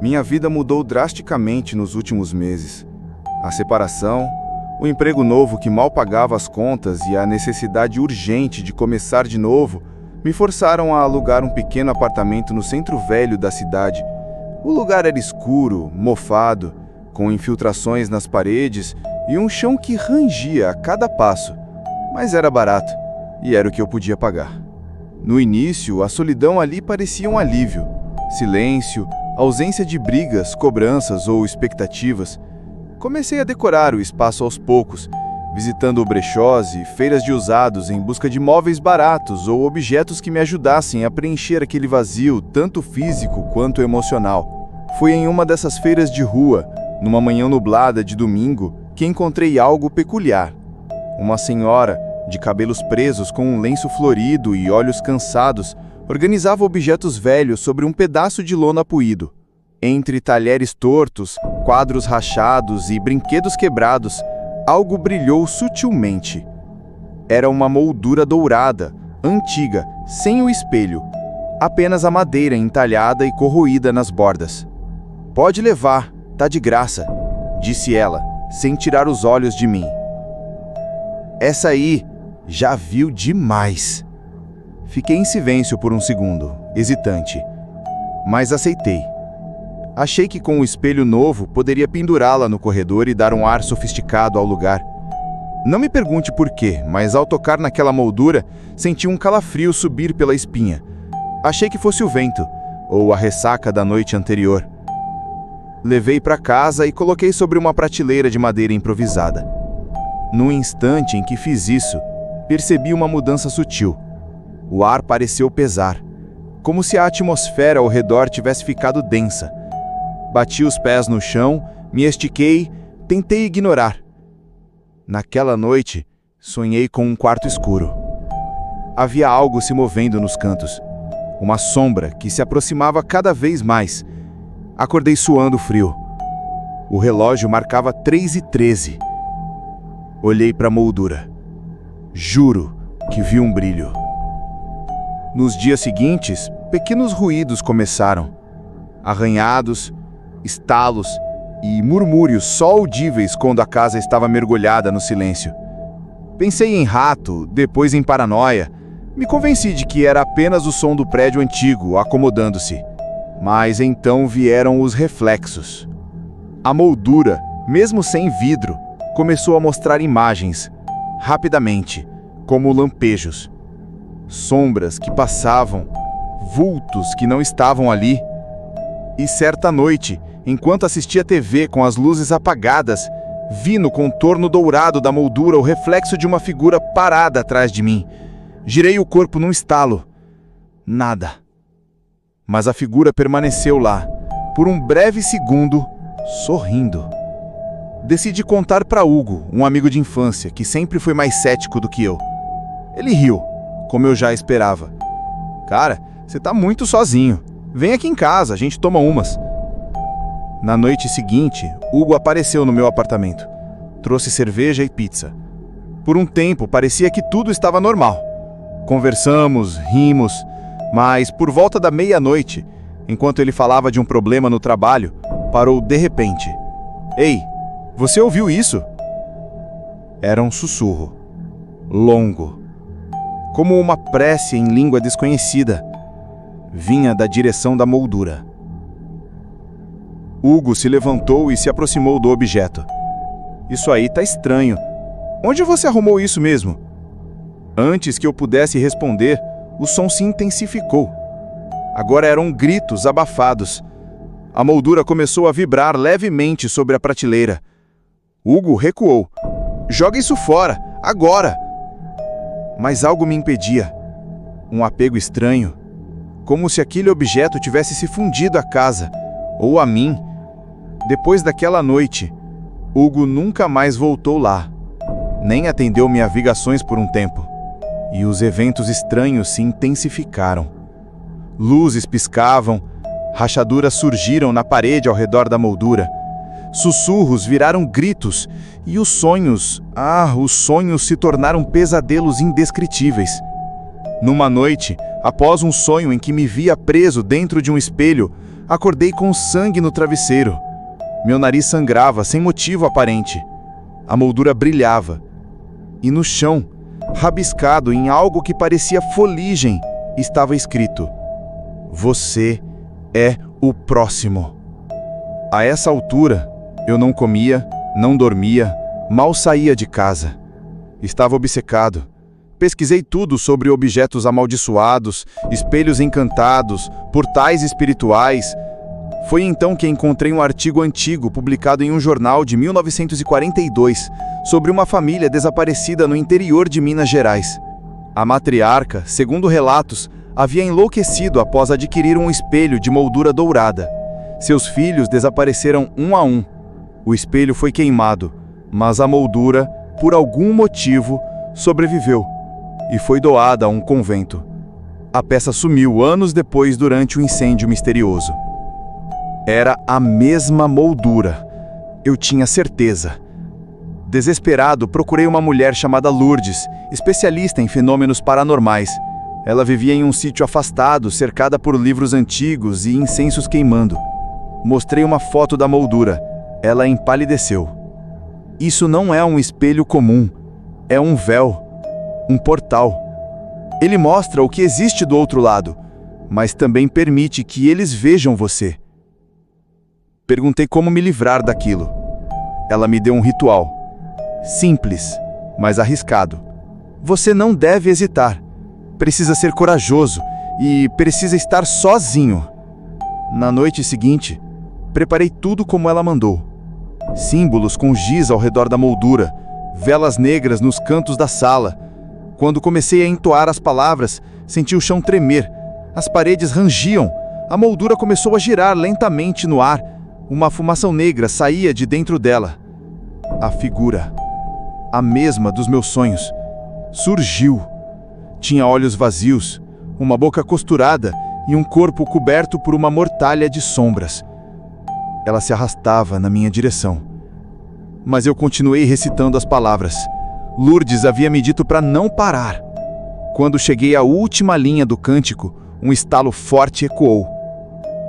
Minha vida mudou drasticamente nos últimos meses. A separação, o emprego novo que mal pagava as contas e a necessidade urgente de começar de novo me forçaram a alugar um pequeno apartamento no centro velho da cidade. O lugar era escuro, mofado, com infiltrações nas paredes e um chão que rangia a cada passo. Mas era barato e era o que eu podia pagar. No início, a solidão ali parecia um alívio. Silêncio, ausência de brigas, cobranças ou expectativas. Comecei a decorar o espaço aos poucos, visitando brechós e feiras de usados em busca de móveis baratos ou objetos que me ajudassem a preencher aquele vazio, tanto físico quanto emocional. Foi em uma dessas feiras de rua, numa manhã nublada de domingo, que encontrei algo peculiar. Uma senhora, de cabelos presos com um lenço florido e olhos cansados, organizava objetos velhos sobre um pedaço de lona puído. Entre talheres tortos, quadros rachados e brinquedos quebrados, algo brilhou sutilmente. Era uma moldura dourada, antiga, sem o espelho, apenas a madeira entalhada e corroída nas bordas. "Pode levar, tá de graça", disse ela, sem tirar os olhos de mim. "Essa aí já viu demais." Fiquei em silêncio por um segundo, hesitante, mas aceitei. Achei que com o espelho novo poderia pendurá-la no corredor e dar um ar sofisticado ao lugar. Não me pergunte por quê, mas ao tocar naquela moldura, senti um calafrio subir pela espinha. Achei que fosse o vento, ou a ressaca da noite anterior. Levei para casa e coloquei sobre uma prateleira de madeira improvisada. No instante em que fiz isso, percebi uma mudança sutil. O ar pareceu pesar, como se a atmosfera ao redor tivesse ficado densa. Bati os pés no chão, me estiquei, tentei ignorar. Naquela noite, sonhei com um quarto escuro. Havia algo se movendo nos cantos, uma sombra que se aproximava cada vez mais. Acordei suando frio. O relógio marcava 3h13. Olhei para a moldura. Juro que vi um brilho. Nos dias seguintes, pequenos ruídos começaram. Arranhados, estalos e murmúrios só audíveis quando a casa estava mergulhada no silêncio. Pensei em rato, depois em paranoia. Me convenci de que era apenas o som do prédio antigo acomodando-se. Mas então vieram os reflexos. A moldura, mesmo sem vidro, começou a mostrar imagens, rapidamente, como lampejos. Sombras que passavam, vultos que não estavam ali. E certa noite, enquanto assistia TV com as luzes apagadas, vi no contorno dourado da moldura o reflexo de uma figura parada atrás de mim. Girei o corpo num estalo. Nada. Mas a figura permaneceu lá, por um breve segundo, sorrindo. Decidi contar para Hugo, um amigo de infância, que sempre foi mais cético do que eu. Ele riu, como eu já esperava. "Cara, você tá muito sozinho. Vem aqui em casa, a gente toma umas." Na noite seguinte, Hugo apareceu no meu apartamento. Trouxe cerveja e pizza. Por um tempo, parecia que tudo estava normal. Conversamos, rimos, mas por volta da meia-noite, enquanto ele falava de um problema no trabalho, parou de repente. "Ei, você ouviu isso?" Era um sussurro, longo, como uma prece em língua desconhecida. Vinha da direção da moldura. Hugo se levantou e se aproximou do objeto. "Isso aí tá estranho. Onde você arrumou isso mesmo?" Antes que eu pudesse responder, o som se intensificou. Agora eram gritos abafados. A moldura começou a vibrar levemente sobre a prateleira. Hugo recuou. "Joga isso fora, agora!" Mas algo me impedia. Um apego estranho. Como se aquele objeto tivesse se fundido à casa, ou a mim. Depois daquela noite, Hugo nunca mais voltou lá. Nem atendeu minhas ligações por um tempo. E os eventos estranhos se intensificaram. Luzes piscavam, rachaduras surgiram na parede ao redor da moldura. Sussurros viraram gritos, e os sonhos se tornaram pesadelos indescritíveis. Numa noite, após um sonho em que me via preso dentro de um espelho, acordei com sangue no travesseiro. Meu nariz sangrava sem motivo aparente. A moldura brilhava. E no chão, rabiscado em algo que parecia fuligem, estava escrito: "Você é o próximo." A essa altura, eu não comia, não dormia, mal saía de casa. Estava obcecado. Pesquisei tudo sobre objetos amaldiçoados, espelhos encantados, portais espirituais. Foi então que encontrei um artigo antigo publicado em um jornal de 1942 sobre uma família desaparecida no interior de Minas Gerais. A matriarca, segundo relatos, havia enlouquecido após adquirir um espelho de moldura dourada. Seus filhos desapareceram um a um. O espelho foi queimado, mas a moldura, por algum motivo, sobreviveu e foi doada a um convento. A peça sumiu anos depois durante um incêndio misterioso. Era a mesma moldura. Eu tinha certeza. Desesperado, procurei uma mulher chamada Lourdes, especialista em fenômenos paranormais. Ela vivia em um sítio afastado, cercada por livros antigos e incensos queimando. Mostrei uma foto da moldura. Ela empalideceu. Isso não é um espelho comum. É um véu. Um portal. Ele mostra o que existe do outro lado, mas também permite que eles vejam você. Perguntei como me livrar daquilo. Ela me deu um ritual. Simples, mas arriscado. Você não deve hesitar. Precisa ser corajoso e precisa estar sozinho. Na noite seguinte, preparei tudo como ela mandou. Símbolos com giz ao redor da moldura, velas negras nos cantos da sala. Quando comecei a entoar as palavras, senti o chão tremer. As paredes rangiam. A moldura começou a girar lentamente no ar. Uma fumaça negra saía de dentro dela. A figura, a mesma dos meus sonhos, surgiu. Tinha olhos vazios, uma boca costurada e um corpo coberto por uma mortalha de sombras. Ela se arrastava na minha direção. Mas eu continuei recitando as palavras. Lourdes havia me dito para não parar. Quando cheguei à última linha do cântico, um estalo forte ecoou.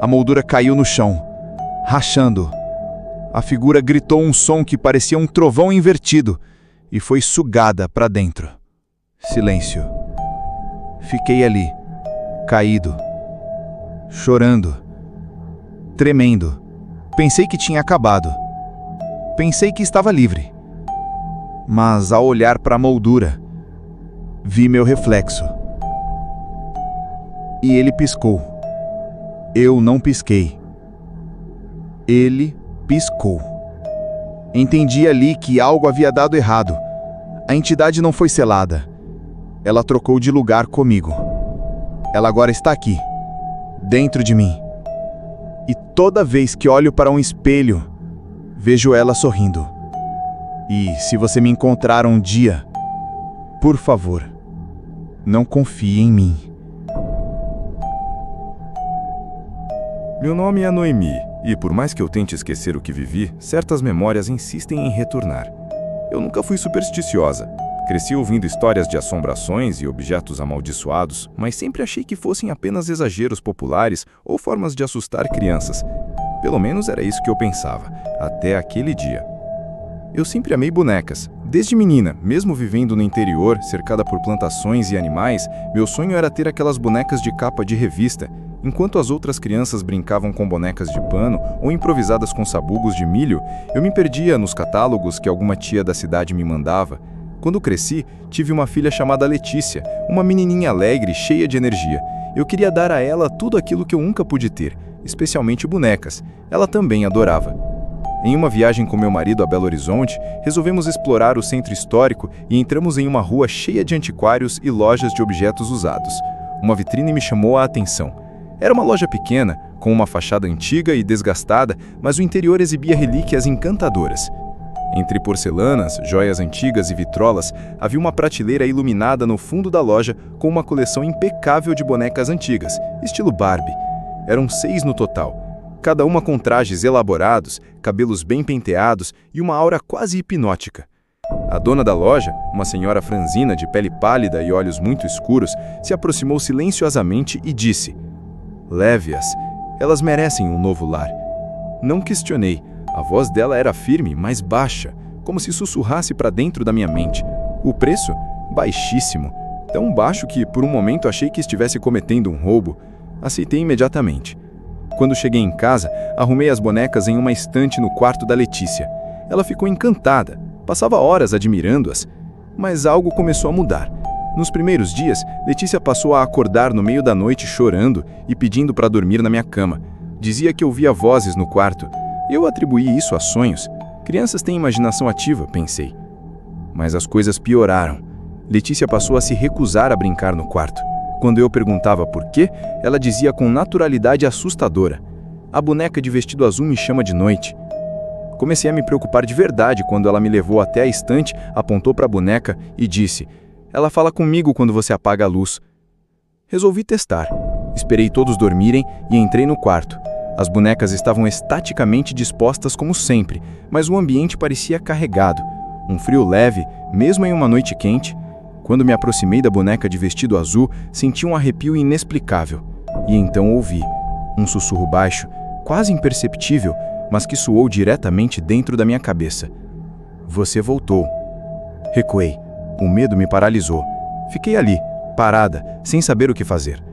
A moldura caiu no chão, rachando. A figura gritou um som que parecia um trovão invertido e foi sugada para dentro. Silêncio. Fiquei ali, caído, chorando, tremendo. Pensei que tinha acabado. Pensei que estava livre. Mas ao olhar para a moldura, vi meu reflexo. E ele piscou. Eu não pisquei. Ele piscou. Entendi ali que algo havia dado errado. A entidade não foi selada. Ela trocou de lugar comigo. Ela agora está aqui, dentro de mim. E toda vez que olho para um espelho, vejo ela sorrindo. E se você me encontrar um dia, por favor, não confie em mim. Meu nome é Noemi, e por mais que eu tente esquecer o que vivi, certas memórias insistem em retornar. Eu nunca fui supersticiosa. Cresci ouvindo histórias de assombrações e objetos amaldiçoados, mas sempre achei que fossem apenas exageros populares ou formas de assustar crianças. Pelo menos era isso que eu pensava, até aquele dia. Eu sempre amei bonecas. Desde menina, mesmo vivendo no interior, cercada por plantações e animais, meu sonho era ter aquelas bonecas de capa de revista. Enquanto as outras crianças brincavam com bonecas de pano ou improvisadas com sabugos de milho, eu me perdia nos catálogos que alguma tia da cidade me mandava. Quando cresci, tive uma filha chamada Letícia, uma menininha alegre, cheia de energia. Eu queria dar a ela tudo aquilo que eu nunca pude ter, especialmente bonecas. Ela também adorava. Em uma viagem com meu marido a Belo Horizonte, resolvemos explorar o centro histórico e entramos em uma rua cheia de antiquários e lojas de objetos usados. Uma vitrine me chamou a atenção. Era uma loja pequena, com uma fachada antiga e desgastada, mas o interior exibia relíquias encantadoras. Entre porcelanas, joias antigas e vitrolas, havia uma prateleira iluminada no fundo da loja com uma coleção impecável de bonecas antigas, estilo Barbie. Eram 6 no total. Cada uma com trajes elaborados, cabelos bem penteados e uma aura quase hipnótica. A dona da loja, uma senhora franzina de pele pálida e olhos muito escuros, se aproximou silenciosamente e disse: "Leve-as. Elas merecem um novo lar. Não questionei. A voz dela era firme, mas baixa, como se sussurrasse para dentro da minha mente. O preço? Baixíssimo. Tão baixo que, por um momento, achei que estivesse cometendo um roubo. Aceitei imediatamente. Quando cheguei em casa, arrumei as bonecas em uma estante no quarto da Letícia. Ela ficou encantada. Passava horas admirando-as. Mas algo começou a mudar. Nos primeiros dias, Letícia passou a acordar no meio da noite chorando e pedindo para dormir na minha cama. Dizia que ouvia vozes no quarto. Eu atribuí isso a sonhos. Crianças têm imaginação ativa, pensei. Mas as coisas pioraram. Letícia passou a se recusar a brincar no quarto. Quando eu perguntava por quê, ela dizia com naturalidade assustadora: "A boneca de vestido azul me chama de noite." Comecei a me preocupar de verdade quando ela me levou até a estante, apontou para a boneca e disse: "Ela fala comigo quando você apaga a luz." Resolvi testar. Esperei todos dormirem e entrei no quarto. As bonecas estavam estaticamente dispostas como sempre, mas o ambiente parecia carregado. Um frio leve, mesmo em uma noite quente. Quando me aproximei da boneca de vestido azul, senti um arrepio inexplicável. E então ouvi um sussurro baixo, quase imperceptível, mas que soou diretamente dentro da minha cabeça. "Você voltou." Recuei. O medo me paralisou. Fiquei ali, parada, sem saber o que fazer.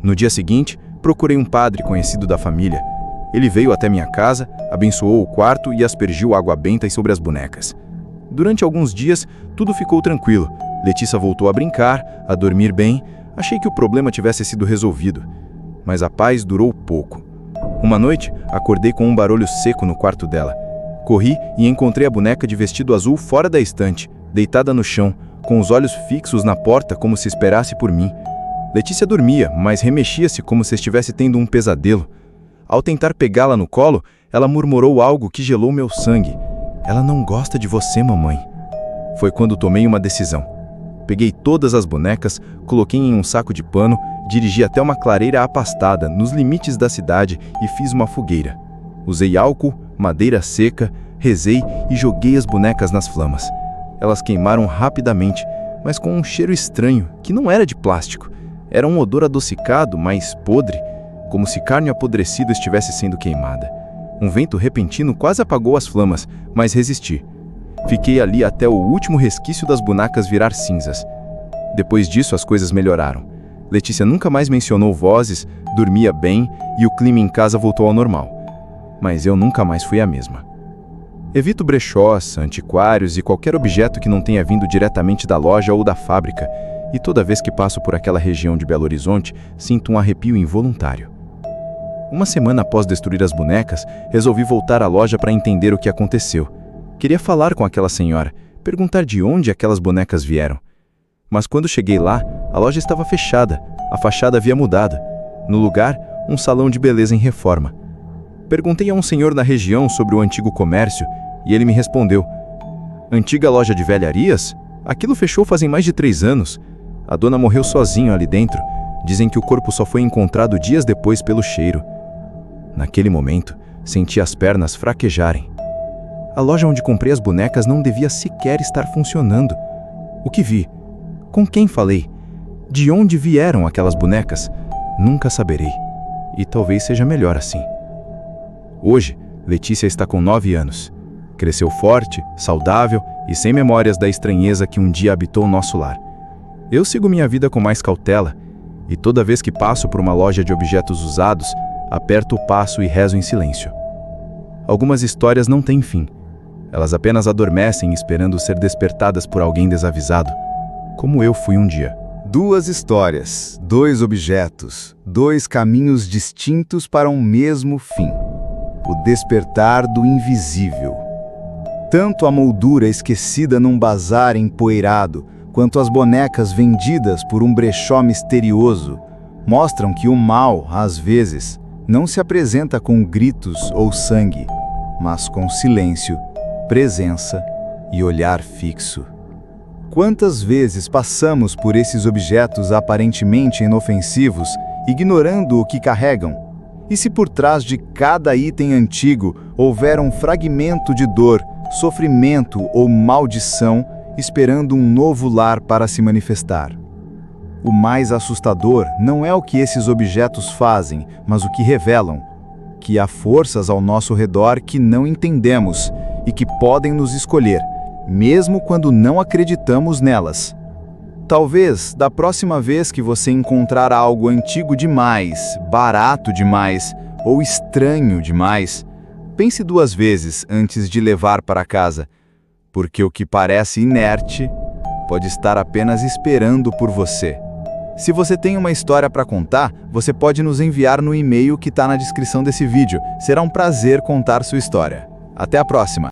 No dia seguinte, procurei um padre conhecido da família. Ele veio até minha casa, abençoou o quarto e aspergiu água benta sobre as bonecas. Durante alguns dias, tudo ficou tranquilo. Letícia voltou a brincar, a dormir bem. Achei que o problema tivesse sido resolvido. Mas a paz durou pouco. Uma noite, acordei com um barulho seco no quarto dela. Corri e encontrei a boneca de vestido azul fora da estante, deitada no chão, com os olhos fixos na porta como se esperasse por mim. Letícia dormia, mas remexia-se como se estivesse tendo um pesadelo. Ao tentar pegá-la no colo, ela murmurou algo que gelou meu sangue. "Ela não gosta de você, mamãe." Foi quando tomei uma decisão. Peguei todas as bonecas, coloquei em um saco de pano, dirigi até uma clareira afastada, nos limites da cidade, e fiz uma fogueira. Usei álcool, madeira seca, rezei e joguei as bonecas nas flamas. Elas queimaram rapidamente, mas com um cheiro estranho, que não era de plástico. Era um odor adocicado, mas podre, como se carne apodrecida estivesse sendo queimada. Um vento repentino quase apagou as flamas, mas resisti. Fiquei ali até o último resquício das bonecas virar cinzas. Depois disso, as coisas melhoraram. Letícia nunca mais mencionou vozes, dormia bem e o clima em casa voltou ao normal. Mas eu nunca mais fui a mesma. Evito brechós, antiquários e qualquer objeto que não tenha vindo diretamente da loja ou da fábrica, e toda vez que passo por aquela região de Belo Horizonte, sinto um arrepio involuntário. Uma semana após destruir as bonecas, resolvi voltar à loja para entender o que aconteceu. Queria falar com aquela senhora, perguntar de onde aquelas bonecas vieram. Mas quando cheguei lá, a loja estava fechada, a fachada havia mudado. No lugar, um salão de beleza em reforma. Perguntei a um senhor na região sobre o antigo comércio e ele me respondeu: "Antiga loja de velharias? Aquilo fechou fazem mais de 3 anos. A dona morreu sozinha ali dentro. Dizem que o corpo só foi encontrado dias depois pelo cheiro." Naquele momento, senti as pernas fraquejarem. A loja onde comprei as bonecas não devia sequer estar funcionando. O que vi? Com quem falei? De onde vieram aquelas bonecas? Nunca saberei. E talvez seja melhor assim. Hoje, Letícia está com 9 anos. Cresceu forte, saudável e sem memórias da estranheza que um dia habitou nosso lar. Eu sigo minha vida com mais cautela, e toda vez que passo por uma loja de objetos usados, aperto o passo e rezo em silêncio. Algumas histórias não têm fim. Elas apenas adormecem esperando ser despertadas por alguém desavisado, como eu fui um dia. 2 histórias, 2 objetos, 2 caminhos distintos para um mesmo fim. O despertar do invisível. Tanto a moldura esquecida num bazar empoeirado, quanto as bonecas vendidas por um brechó misterioso, mostram que o mal, às vezes, não se apresenta com gritos ou sangue, mas com silêncio, presença e olhar fixo. Quantas vezes passamos por esses objetos aparentemente inofensivos, ignorando o que carregam? E se por trás de cada item antigo houver um fragmento de dor, sofrimento ou maldição, esperando um novo lar para se manifestar? O mais assustador não é o que esses objetos fazem, mas o que revelam, que há forças ao nosso redor que não entendemos e que podem nos escolher, mesmo quando não acreditamos nelas. Talvez, da próxima vez que você encontrar algo antigo demais, barato demais ou estranho demais, pense 2 vezes antes de levar para casa, porque o que parece inerte pode estar apenas esperando por você. Se você tem uma história para contar, você pode nos enviar no e-mail que está na descrição desse vídeo. Será um prazer contar sua história. Até a próxima!